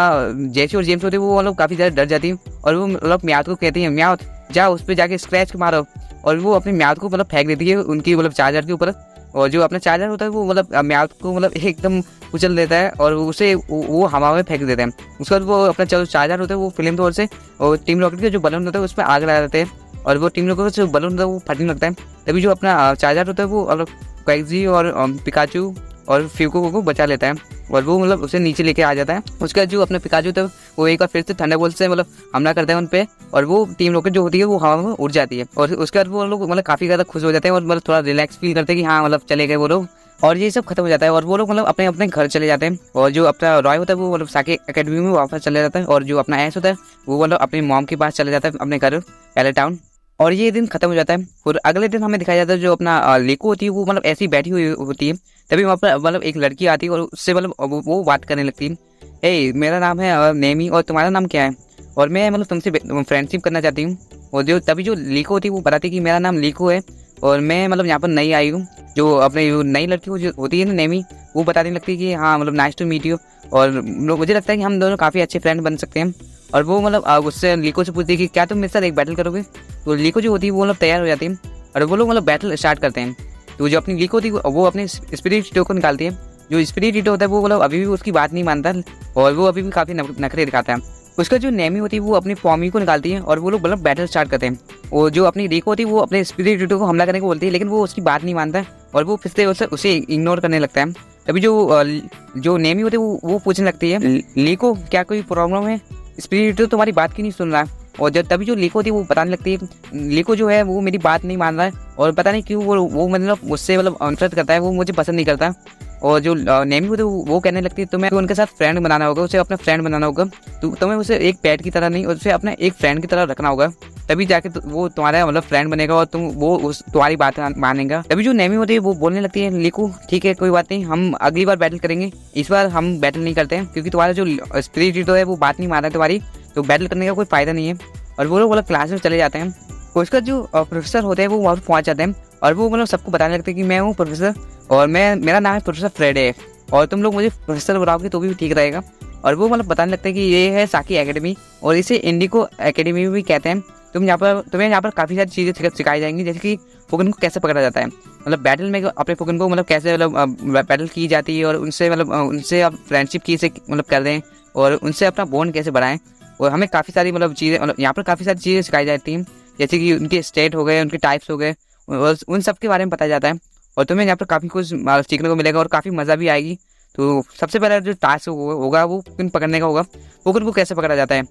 जेसी और जेम्स होते हैं वो मतलब काफ़ी ज़्यादा डर जाती है और वो मतलब म्याथ को कहती है म्याथ जाओ उस पर जाके स्क्रैच मारो। और वो अपने म्याथ को मतलब फेंक देती है उनकी मतलब चार्जर के ऊपर। और जो अपना चार्जर होता है वो मतलब म्याथ को मतलब एकदम कुचल देता है और उसे वो हवा में फेंक देते हैं। उसके बाद वो अपना चार्जर होता है वो फ्लेम थ्रोवर से और टीम रॉकेट के जो बलून होता है उस पर आग लगा देते हैं और वो टीम रॉकेट जो बलून होता है वो फटने लगता है। तभी जो अपना चार्जर होता है वो क्विकजी और पिकाचू और फ्यूको को बचा लेता है और वो मतलब उसे नीचे लेके आ जाता है। उसके बाद जो अपना पिकाचू होता है वो एक बार फिर से थंडरबोल्ट से मतलब हमला करता है उन पे और वो टीम रॉकेट जो होती है वो हवा में उड़ जाती है। और उसके बाद वो लोग मतलब काफ़ी ज़्यादा खुश हो जाते हैं और मतलब थोड़ा रिलैक्स फील करते हैं कि हाँ मतलब चले गए वो लोग। और ये सब खत्म हो जाता है और वो लोग मतलब अपने अपने घर चले जाते हैं। और जो अपना रॉय होता है वो मतलब साके एकेडमी में वापस चले जाता है और जो अपना ऐश होता है वो मतलब अपनी मॉम के पास चले जाता है अपने घर एले टाउन। और ये दिन खत्म हो जाता है। और अगले दिन हमें दिखाया जाता है जो अपना लीको होती है वो मतलब ऐसी बैठी हुई होती है। तभी वहाँ पर मतलब एक लड़की आती है और उससे मतलब वो बात करने लगती है, ए मेरा नाम है नेमी और तुम्हारा नाम क्या है और मैं मतलब तुमसे फ्रेंडशिप करना चाहती हूँ। और जो तभी जो लीको होती है वो बताती है कि मेरा नाम लीको है और मैं मतलब यहाँ पर नई आई हूँ। जो अपने नई लड़की जो होती है ना नेमी वो बताने लगती है कि हाँ मतलब नाइस टू मीट यू और मुझे लगता है कि हम दोनों काफ़ी अच्छे फ्रेंड बन सकते हैं। और वो मतलब उससे लीको से पूछती है कि क्या तुम मेरे साथ एक बैटल करोगे। तो लीको जो होती है वो मतलब तैयार हो जाती है और वो लोग मतलब बैटल स्टार्ट करते हैं। तो जो अपनी लीको होती है वो अपने स्पिरिट ईटो को निकालती है। जो स्पिरिट ईटो होता है वो मतलब अभी भी उसकी बात नहीं मानता और वो अभी भी काफ़ी नखरे दिखाता है। उसका जो नेमी होती है वो अपनी पॉमी को निकालती है और वो लोग मतलब बैटल स्टार्ट करते हैं। और जो अपनी लीको होती है वो अपने स्पिरिट ईटो को हमला करने को बोलती है लेकिन वो उसकी बात नहीं मानता है और वो फिर से उसे इग्नोर करने लगता है। तभी जो नेमी होती है वो पूछने लगती है लीको क्या कोई प्रॉब्लम है, स्पिरिट तो तुम्हारी बात क्यों नहीं सुन रहा है। और जब तभी जो लीको होती है वो बताने लगती है लीको जो है वो मेरी बात नहीं मान रहा है और पता नहीं क्यों वो मतलब मुझसे मतलब नफरत करता है, वो मुझे पसंद नहीं करता। और जो नेमी होती है वो कहने लगती है तुम्हें उनके साथ फ्रेंड बनाना होगा, उसे अपना फ्रेंड बनाना होगा, तुम्हें उसे एक पेट की तरह नहीं उसे अपना एक फ्रेंड की तरह रखना होगा, तभी जाके वो तुम्हारा मतलब फ्रेंड बनेगा और तुम्हारी बात मानेगा। तभी जो नेमी होती है वो बोलने लगती है लीको ठीक है कोई बात नहीं, हम अगली बार बैटल करेंगे, इस बार हम बैटल नहीं करते हैं क्योंकि तुम्हारा जो स्पिरिट ईटो है वो बात नहीं मान रहा है तुम्हारी, तो बैटल करने का कोई फायदा नहीं है। और वो लोग मतलब क्लास में चले जाते हैं। उसका जो प्रोफेसर होते हैं वो वहाँ पर पहुँच जाते हैं और वो मतलब सबको बताने लगते हैं कि मैं हूँ प्रोफेसर और मेरा नाम है प्रोफेसर फ्रेडे और तुम लोग मुझे प्रोफेसर बुलाओगे तो भी ठीक रहेगा। और वो मतलब बताने लगता है कि ये है साकी एकेडमी और इसे इंडिको एकेडमी भी कहते हैं। तुम्हें यहाँ पर काफ़ी सारी चीज़ें सिखाई जाएंगी, जैसे कि पोकेमॉन को कैसे पकड़ा जाता है, मतलब बैटल में अपने पोकेमॉन को मतलब कैसे मतलब बैटल की जाती है और उनसे मतलब उनसे आप फ्रेंडशिप की से मतलब कर दें और उनसे अपना बॉन्ड कैसे बढ़ाएं। और हमें काफ़ी सारी मतलब चीज़ें मतलब यहाँ पर काफ़ी सारी चीज़ें सिखाई जाती हैं, जैसे कि उनके स्टेट हो गए, उनके टाइप्स हो गए और उन सब के बारे में बताया जाता है। और तुम्हें यहाँ पर काफ़ी कुछ सीखने को मिलेगा और काफ़ी मज़ा भी आएगी। तो सबसे पहला जो टास्क होगा वो पोकेमॉन पकड़ने का होगा। पोकेमॉन को कैसे पकड़ा जाता है,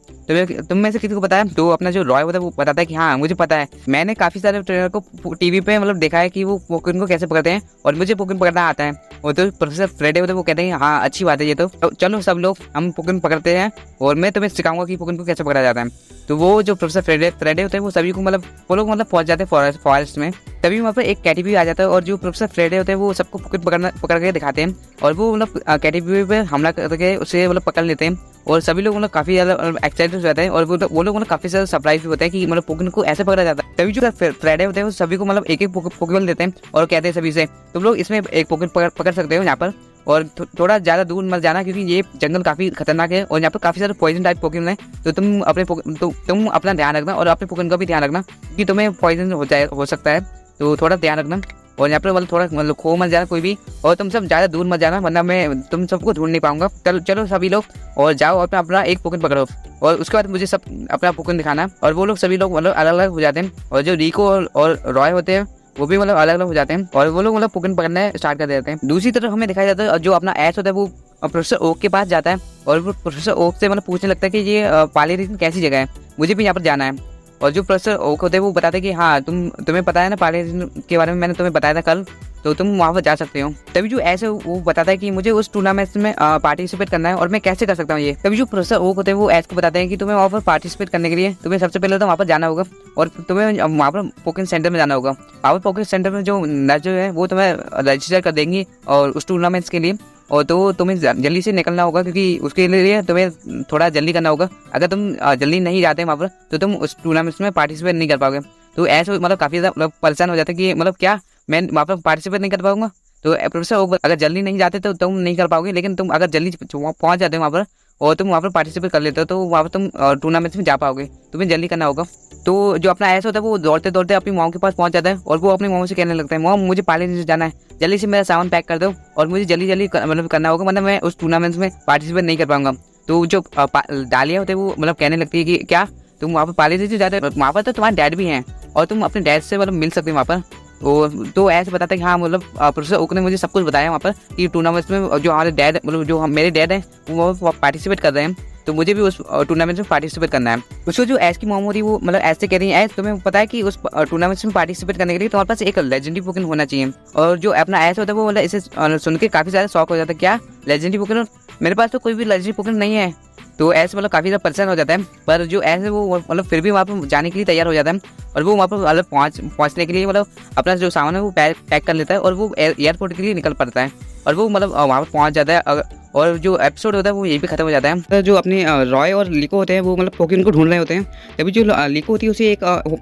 तुम में से किसी को पता है? तो अपना जो रॉय होता है वो बताता है कि हाँ मुझे पता है, मैंने काफ़ी सारे ट्रेनर को टीवी पे मतलब देखा है कि वो पोकेमॉन को कैसे पकड़ते हैं और मुझे पोकेमॉन पकड़ना आता है। वो तो प्रोफेसर फ्रेडे होते हैं, वो कहते हैं हाँ अच्छी बात है ये तो चलो सब लोग हम पोकेमॉन पकड़ते हैं और मैं तुम्हें सिखाऊंगा कि पोकेमॉन को कैसे पकड़ा जाता है। तो वो जो प्रोफेसर फ्रेडे होते हैं वो सभी को मतलब वो लोग मतलब पहुंच जाते हैं फॉरेस्ट में। तभी वहाँ पर एक कैटेगरी आ जाता है और जो प्रोफेसर फ्रेडे होते हैं वो सबको पकड़ के दिखाते हैं और वो मतलब कैटेगरी पे हमला करके उसे मतलब पकड़ लेते हैं और सभी लोग मतलब काफ़ी ज़्यादा एक्साइटेड हो जाते हैं और वो लोग मतलब काफ़ी ज़्यादा सरप्राइज भी होते हैं कि मतलब पोकेमॉन को ऐसे पकड़ा जाता है। तभी जो फ्राइडे होते हैं वो सभी को मतलब एक एक पोकेमॉन देते हैं और कहते हैं सभी से तुम लोग इसमें एक पोकेमॉन पकड़ सकते हो यहाँ पर और थोड़ा ज़्यादा दूर मत जाना क्योंकि ये जंगल काफ़ी खतरनाक है और यहाँ पर काफ़ी सारे पॉइजन टाइप पोकेमॉन है। तो तुम अपना ध्यान रखना और अपने पोकेमॉन का भी ध्यान रखना क्योंकि तुम्हें पॉइजन हो सकता है, तो थोड़ा ध्यान रखना। और यहाँ पर मतलब थोड़ा मतलब खो मत जाना कोई भी और तुम सब ज़्यादा दूर मत जाना वरना मैं तुम सबको ढूंढ नहीं पाऊंगा। चलो सभी लोग और जाओ अपना एक पोकेमॉन पकड़ो और उसके बाद मुझे सब अपना पोकेमॉन दिखाना। और वो लोग सभी लोग मतलब अलग अलग हो जाते हैं और जो रिको और रॉय होते हैं वो भी मतलब अलग अलग हो जाते हैं और वो लोग मतलब पोकेमॉन पकड़ना स्टार्ट कर देते हैं। दूसरी तरफ हमें दिखाया जाता है जो अपना ऐश होता है वो प्रोफेसर ओक के पास जाता है और वो प्रोफेसर ओक से मतलब पूछने लगता है कि ये पाली रीजन कैसी जगह है, मुझे भी यहाँ पर जाना है। और जो प्रोफेसर ओक होते हैं वो बताते हैं कि हाँ तुम्हें पता है ना पाली रीजन के बारे में, मैंने तुम्हें बताया था कल, तो तुम वहाँ पर जा सकते हो। तभी जो ऐसे वो बताता है कि मुझे उस टूर्नामेंट में पार्टिसिपेट करना है और मैं कैसे कर सकता हूँ ये। तभी जो प्रोफेसर ओक होते हैं वो ऐसे को बताते हैं कि तुम्हें वहाँ पर पार्टिसिपेट करने के लिए तुम्हें सबसे पहले तो वहाँ पर जाना होगा और तुम्हें वहाँ पर पोकेमॉन सेंटर में जाना होगा। वहाँ पर पोकेमॉन सेंटर में जो नर्स जो है वो तुम्हें रजिस्टर कर देंगी और उस टूर्नामेंट्स के लिए और तो तुम्हें जल्दी से निकलना होगा क्योंकि उसके लिए तुम्हें थोड़ा जल्दी करना होगा। अगर तुम जल्दी नहीं जाते वहाँ पर तो तुम उस टूर्नामेंट्स में पार्टिसिपेट नहीं कर पाओगे। तो ऐसे मतलब काफ़ी ज़्यादा मतलब परेशान हो जाता है कि मतलब क्या मैं वहाँ पर पार्टिसिपेट नहीं कर पाऊंगा। तो प्रोफेसर ओक अगर जल्दी नहीं जाते तो तुम नहीं कर पाओगे, लेकिन तुम अगर जल्दी पहुँच जाते हो वहाँ पर और तुम वहाँ पर पार्टिसिपेट कर लेते हो तो वहाँ पर तुम टूर्नामेंट्स में जा पाओगे, तुम्हें जल्दी करना होगा। तो जो अपना ऐसा होता है वो दौड़ते दौड़ते अपनी मॉम के पास पहुंच जाता है और वो अपनी मॉम से कहने लगता है मॉम मुझे पार्ले से जाना है, जल्दी से मेरा सामान पैक कर दो और मुझे जल्दी मतलब करना होगा वरना मैं उस टूर्नामेंट्स में पार्टिसिपेट नहीं कर पाऊंगा। तो जो डालिया होते हैं वो मतलब कहने लगती है कि क्या तुम वहाँ पर पार्ले से जाते हो, वहाँ पर तो तुम्हारे डैड भी हैं और तुम अपने डैड से मतलब मिल सकते हो वहाँ पर। तो ऐसे बताता है कि हाँ मतलब प्रोफेसर ओक ने मुझे सब कुछ बताया वहाँ पर कि टूर्नामेंट्स में जो हमारे डैड मतलब जो मेरे डैड हैं वो पार्टिसिपेट कर रहे हैं, तो मुझे भी उस टूर्नामेंट में पार्टिसिपेट करना है। उसको जो ऐश की मॉम होती है वो मतलब ऐसे कह रही है ऐश तुम्हें पता है कि उस टूर्नामेंट में पार्टिसिपेट करने के लिए तुम्हारे पास एक लेजेंडरी पोकेमॉन होना चाहिए। और जो अपना ऐश होता है वो मतलब इसे सुन के काफ़ी ज़्यादा शौक हो जाता है, क्या लेजेंडरी पोकेमॉन, मेरे पास तो कोई भी लेजेंडरी पोकेमॉन नहीं है। तो ऐसे मतलब काफ़ी ज़्यादा परेशान हो जाता है, पर जो ऐसे वो मतलब फिर भी वहाँ पर जाने के लिए तैयार हो जाता है और वो वहाँ पर मतलब पहुँचने के लिए मतलब अपना जो सामान है वो पैक कर लेता है और वो एयरपोर्ट के लिए निकल पड़ता है और वो मतलब वहाँ पर पहुँच जाता है। और जो एपिसोड होता है वो यही पे खत्म हो जाता है। तो जो अपने रॉय और लिको होते हैं वो मतलब पोकेमॉन को ढूंढ रहे होते हैं, तभी जो लिको होती है उसे एक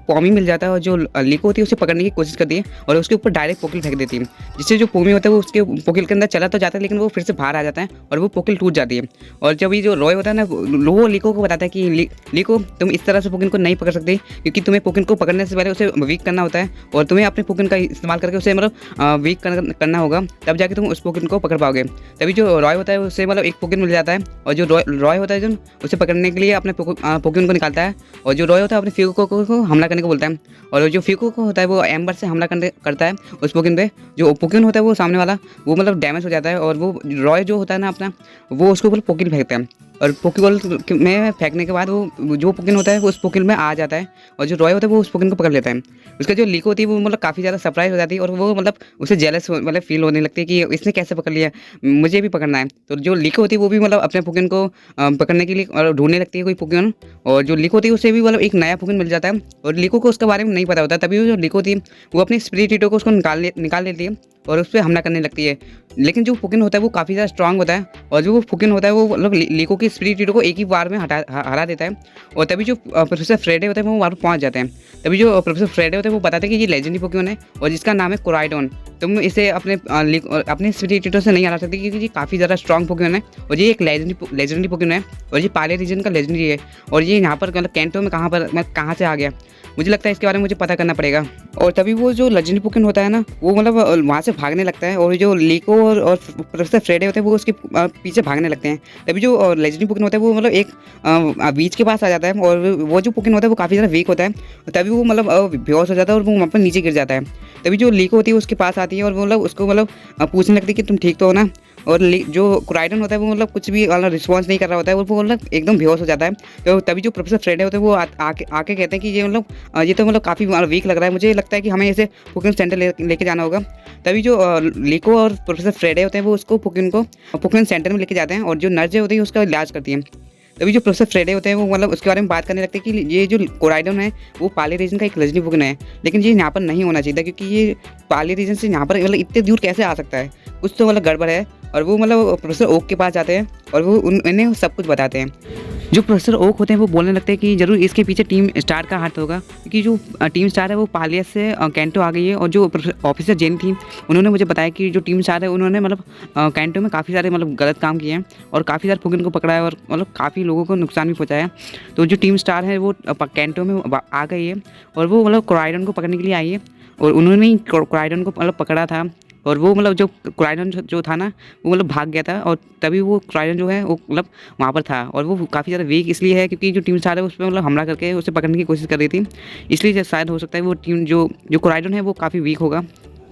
पोमी मिल जाता है और जो लिको होती है उसे पकड़ने की कोशिश करती है और उसके ऊपर डायरेक्ट पोकेल फेंक देती है, जिससे जो पोमी होता है वो उसके पोकेल के अंदर चला तो जाता है लेकिन वो फिर से बाहर आ जाता है और वो पोकेल टूट जाती है। और जब ये जो रॉय होता है ना वो लिको को बताता है कि लिको तुम इस तरह से पोकेमॉन को नहीं पकड़ सकते क्योंकि तुम्हें पोकेमॉन को पकड़ने से पहले उसे वीक करना होता है और तुम्हें अपने पोकेमॉन का इस्तेमाल करके उसे मतलब वीक करना होगा, तब जाके तुम उस पोकेमॉन को पकड़ पाओगे। तभी जो रॉय होता है उससे मतलब एक पोकेमॉन मिल जाता है और जो रॉय होता है जो उसे पकड़ने के लिए अपने पोकेमॉन को निकालता है और जो रॉय होता है अपने फ्यूको को हमला करने को बोलता है और जो फ्यूको को होता है वो एम्बर से हमला करता है उस पोकेमॉन पे। जो पोकेमॉन होता है वो सामने वाला वो मतलब डैमेज हो जाता है और वो रॉय जो होता है ना अपना वो उसके ऊपर पोकेल फेंकता है और पोकेबॉल में फेंकने के बाद वो जो पोकेमॉन होता है वो उस पोकेमॉन में आ जाता है और जो रॉय होता है वो उस पोकेमॉन को पकड़ लेता है। उसका जो लिको होती है वो मतलब काफ़ी ज़्यादा सरप्राइज हो जाती है और वो मतलब उसे जेलस मतलब फील होने लगती है कि इसने कैसे पकड़ लिया, मुझे भी पकड़ना है। तो जो लिको होती है वो भी मतलब अपने पोकेमॉन को पकड़ने के लिए ढूंढने लगती है कोई पोकेमॉन और जो लिको होती है उसे भी मतलब एक नया पोकेमॉन मिल जाता है और लिको को उसके बारे में नहीं पता होता। तभी जो लिको होती है वो अपनी स्पिरिट हीटो को उसको निकाल लेती है और उस पे हमला करने लगती है। लेकिन जो फुकिन होता है वो काफ़ी ज़्यादा स्ट्रांग होता है, और जो वो फुकिन होता है वो मतलब लीको की स्पिरिट हीरो को एक ही बार में हरा देता है। और तभी जो प्रोफेसर फ्रेडे होते हैं वो वहाँ पर पहुँच जाते हैं। तभी जो प्रोफेसर फ्रेडे होते हैं वो बताते हैं कि ये लेजेंडरी पोकेमॉन है और जिसका नाम है कोराइडोन। तुम इसे अपने स्पिरिट हीरो से नहीं हरा सकते क्योंकि ये काफ़ी ज़्यादा स्ट्रांग पोकेमॉन है और ये एक लेजेंडरी पोकेमॉन है और ये पाले रीजन का लेजेंडरी है। और ये यहाँ पर मतलब कैंटो में कहाँ से आ गया, मुझे लगता है इसके बारे में मुझे पता करना पड़ेगा। और तभी वो जो लेजेंडरी पोकेमॉन होता है ना, वो मतलब वहाँ से भागने लगता है और जो लीको और प्रोफेसर फ्रेडे होते हैं वो उसके पीछे भागने लगते हैं। तभी जो लेजेंडरी पोकेमॉन होता है वो मतलब एक बीच के पास आ जाता है और वो जो पोकेमॉन होता है वो काफ़ी ज़्यादा वीक होता है। तभी वो मतलब बेहोश हो जाता है और वो वहाँ पर नीचे गिर जाता है। तभी जो लीको होती है उसके पास आती है और वो मतलब उसको मतलब पूछने लगती है कि तुम ठीक तो हो ना। और जो कोराइडन होता है वो मतलब कुछ भी वाला रिस्पॉन्स नहीं कर रहा होता है और वो मतलब एकदम बेहोश हो जाता है। तो तभी जो प्रोफेसर फ्रेडे होते हैं वो आके कहते हैं कि ये मतलब ये तो मतलब काफ़ी वीक लग रहा है, मुझे लगता है कि हमें इसे पोकेमॉन सेंटर लेके जाना होगा। तभी जो लीको और प्रोफेसर फ्रेडे होते हैं वो उसको पोकेमॉन सेंटर में लेके जाते हैं और जो नर्स होती है उसका इलाज करती है। तभी जो प्रोफेसर फ्रेडे होते हैं वो मतलब उसके बारे में बात करने लगते हैं कि ये जो कोराइडन है वो पाले रीजन का एक लेजेंडरी पोकेमॉन है, लेकिन ये यहाँ पर नहीं होना चाहिए था क्योंकि ये पाले रीजन से यहाँ पर मतलब इतने दूर कैसे आ सकता है, कुछ तो मतलब गड़बड़ है। और वो मतलब प्रोफेसर ओक के पास जाते हैं और वो उन्हें सब कुछ बताते हैं। जो प्रोफेसर ओक होते हैं वो बोलने लगते हैं कि जरूर इसके पीछे टीम स्टार का हाथ होगा क्योंकि जो टीम स्टार है वो पालियस से कैंटो आ गई है। और जो ऑफिसर जेन थी उन्होंने मुझे बताया कि जो टीम स्टार है उन्होंने मतलब कैंटो में काफ़ी सारे मतलब गलत काम किए हैं और काफ़ी सारे पोकेमॉन को पकड़ा है और मतलब काफ़ी लोगों को नुकसान भी पहुँचाया। तो जो टीम स्टार है वो कैंटो में आ गई है और वो मतलब कोराइडन को पकड़ने के लिए आई है और उन्होंने ही कोराइडन को मतलब पकड़ा था। और वो मतलब जो कोराइडन जो था ना वो मतलब भाग गया था और तभी वो कोराइडन जो है वो मतलब वहाँ पर था और वो काफ़ी ज़्यादा वीक इसलिए है क्योंकि जो टीम स्टार है उस पर मतलब हमला करके उसे पकड़ने की कोशिश कर रही थी, इसलिए शायद हो सकता है वो टीम जो कोराइडन है वो काफ़ी वीक होगा।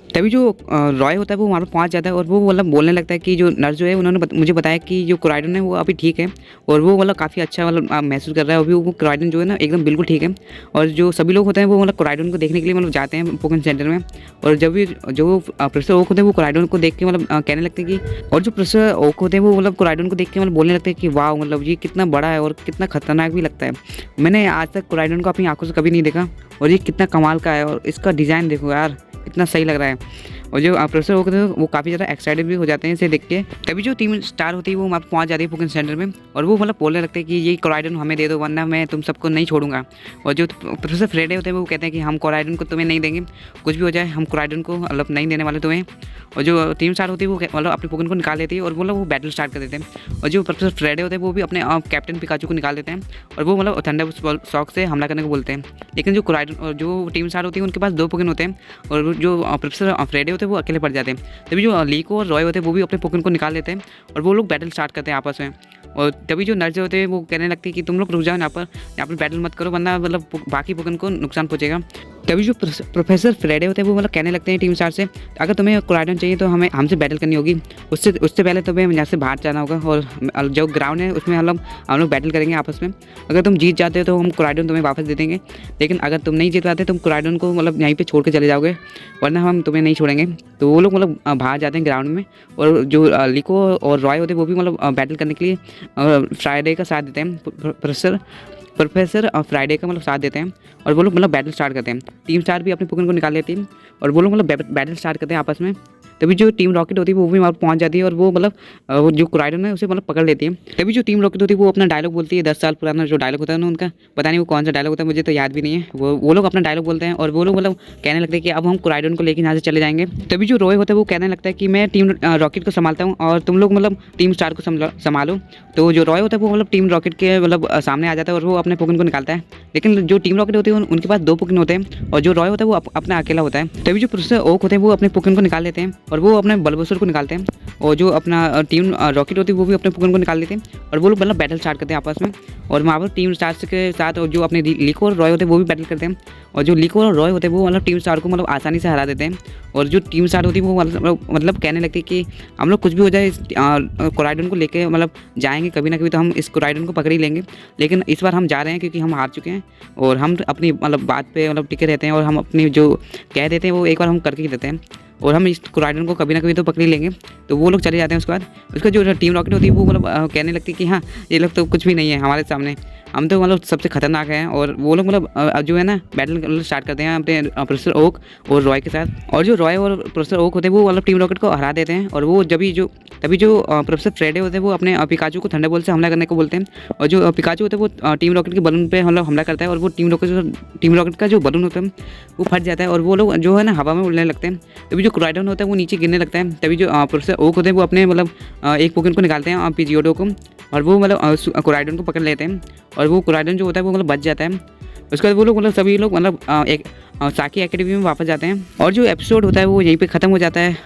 तभी जो रॉय होता है वो वहाँ पर पहुँच जाता है और वो मतलब बोलने लगता है कि जो नर्स जो है उन्होंने मुझे बताया कि जो कोराइडन है वो अभी ठीक है और वो मतलब काफ़ी अच्छा मतलब महसूस कर रहा है। अभी वो कोराइडन जो है ना एकदम बिल्कुल ठीक है। और जो सभी लोग होते हैं वो मतलब कोराइडन को देखने के लिए मतलब जाते हैं पोकेमॉन सेंटर में। और जब भी जो प्रोफेसर ओक होते हैं वो कोराइडन को देख के मतलब कहने लगते हैं कि, और जो प्रोफेसर ओक होते हैं वो मतलब कोराइडन को देख के मतलब बोलने लगते हैं कि वाह मतलब ये कितना बड़ा है और कितना खतरनाक भी लगता है, मैंने आज तक कोराइडन को अपनी आंखों से कभी नहीं देखा और ये कितना कमाल का है और इसका डिज़ाइन देखो यार इतना सही लग रहा है। और जो प्रोफेसर होते हैं वो काफ़ी ज़्यादा एक्साइटेड भी हो जाते हैं इसे देख के। तभी जो टीम स्टार होती है वो वहाँ पहुँच जाती है पोकेमॉन सेंटर में और वो मतलब बोलने लगते हैं कि ये कोराइडन हमें दे दो वरना मैं तुम सबको नहीं छोड़ूंगा। और जो प्रोफेसर फ्रेडे होते हैं वो कहते हैं कि हम कोराइडन को तुम्हें नहीं देंगे, कुछ भी हो जाए हम कोराइडन को मतलब नहीं देने वाले तुम्हें। और जो टीम स्टार होती है वो मतलब अपने पोकेमॉन को निकाल लेती है और वो वो बैटल स्टार्ट कर देते हैं। और जो प्रोफेसर फ्रेडे होते हैं वो भी अपने कैप्टन पिकाचू को निकाल देते हैं और वो मतलब थंडर शॉक से हमला करने को बोलते हैं। लेकिन जो कोराइडन और जो टीम स्टार होती है उनके पास 2 पोकेमॉन होते हैं और जो प्रोफेसर फ्रेडे होते हैं वो अकेले पड़ जाते हैं। तभी जो लीको और रॉय होते हैं वो भी अपने पोकेमॉन को निकाल लेते हैं और वो लोग बैटल स्टार्ट करते हैं आपस में। और तभी जो नर्स होते हैं वो कहने लगते हैं कि तुम लोग रुक जाओ यहाँ पर बैटल मत करो वरना मतलब बाकी पोकेमॉन को नुकसान पहुँचेगा। तभी जो प्रोफेसर फ्रेडे होते हैं वो मतलब कहने लगते हैं टीम स्टार से अगर तुम्हें कोराइडन चाहिए तो हमें हमसे बैटल करनी होगी, उससे पहले तुम्हें यहाँ से बाहर जाना होगा और जो ग्राउंड है उसमें हम लोग बैटल करेंगे आपस में। अगर तुम जीत जाते हो तो हम कोराइडन तुम्हें वापस दे देंगे, लेकिन अगर तुम नहीं जीत पाते तुम कोराइडन को मतलब यहीं पे छोड़ के चले जाओगे वरना हम तुम्हें नहीं छोड़ेंगे। तो वो लोग मतलब बाहर जाते हैं ग्राउंड में और जो लीको और रॉय होते हैं वो भी मतलब बैटल करने के लिए फ्राइडे का साथ देते हैं, प्रोफेसर फ्राइडे का मतलब साथ देते हैं और वो लोग मतलब बैटल स्टार्ट करते हैं। टीम स्टार भी अपने पोकेमॉन को निकाल लेती है और वो लोग मतलब बैटल स्टार्ट करते हैं आपस में। तभी जो टीम रॉकेट होती है वो भी वहाँ पहुँच जाती है और वो मतलब जो कोराइडन है उसे मतलब पकड़ लेती है। तभी जो टीम रॉकेट होती है वो अपना डायलॉग बोलती है, 10 साल पुराना जो डायलॉग होता है ना उनका, पता नहीं वो कौन सा डायलॉग होता है मुझे तो याद भी नहीं है। वो लोग अपना डायलॉग बोलते हैं और वो लोग मतलब कहने लगते हैं कि अब हम कोराइडन को लेकर यहाँ से चले जाएंगे। तभी जो रॉय होता है वो कहने लगता है कि मैं टीम रॉकेट को संभालता हूँ और तुम लोग मतलब टीम स्टार को संभालो। तो जो रॉय होता है वो मतलब टीम रॉकेट के मतलब सामने आ जाता है और वो अपने पोकेमॉन को निकालता है। लेकिन जो टीम रॉकेट होती है उनके पास 2 पोकेमॉन होते हैं और जो रॉय होता है वो अपना अकेला होता है। तभी जो प्रोफेसर ओक होते हैं वो अपने पोकेमॉन को निकाल लेते हैं और वो अपने बल्बोसर को निकालते हैं और जो अपना टीम रॉकेट होती है वो भी अपने पोकेमॉन को निकाल लेते हैं और वो लोग मतलब बैटल स्टार्ट करते हैं आपस में। और वहाँ पर टीम स्टार के साथ और जो अपने लीको और रॉय होते हैं वो भी बैटल करते हैं और जो लीको और रॉय होते हैं वो मतलब टीम स्टार को मतलब आसानी से हरा देते हैं। और जो टीम स्टार होती है वो मतलब कहने लगती है कि हम लोग कुछ भी हो जाए कोराइडन को लेके मतलब जाएंगे कभी ना कभी तो हम इस कोराइडन को पकड़ ही लेंगे, लेकिन इस बार हम जा रहे हैं क्योंकि हम हार चुके हैं और हम अपनी मतलब बात पे मतलब टिके रहते हैं और हम अपनी जो कह देते हैं वो एक बार हम करके ही देते हैं और हम इस कोराइडन को कभी ना कभी तो पकड़ ही लेंगे। तो वो लोग चले जाते हैं। उसके बाद उसका जो टीम रॉकेट होती है वो मतलब कहने लगती है कि हाँ ये लोग तो कुछ भी नहीं है हमारे सामने। हम तो मतलब सबसे खतरनाक हैं। और वो लोग मतलब जो है ना बैटल स्टार्ट करते हैं अपने प्रोफेसर ओक और रॉय के साथ। और जो रॉय और प्रोफेसर ओक होते हैं वो मतलब टीम रॉकेट को हरा देते हैं। और वो तभी जो प्रोफेसर फ्रेडे होते हैं वो अपने पिकाचू को थंडरबोल्ट से हमला करने को बोलते हैं। और जो पिकाचू होता है वो टीम रॉकेट के बलून पे मतलब हमला करता है और वो टीम रॉकेट का जो बलून होता है वो फट जाता है और वो लोग जो है ना हवा में उड़ने लगते हैं। तभी जो क्राइडन होता है वो नीचे गिरने लगता है। तभी जो प्रोफेसर ओक होते हैं वो अपने मतलब एक पोकेमॉन को निकालते हैं पीजियोडो को, और वो मतलब कोराइडन को पकड़ लेते हैं। और वो कोराइडन जो होता है वो मतलब बच जाता है। उसके बाद वो लोग मतलब सभी लोग मतलब एक साकी एकेडमी में वापस जाते हैं। और जो एपिसोड होता है वो यहीं पे ख़त्म हो जाता है।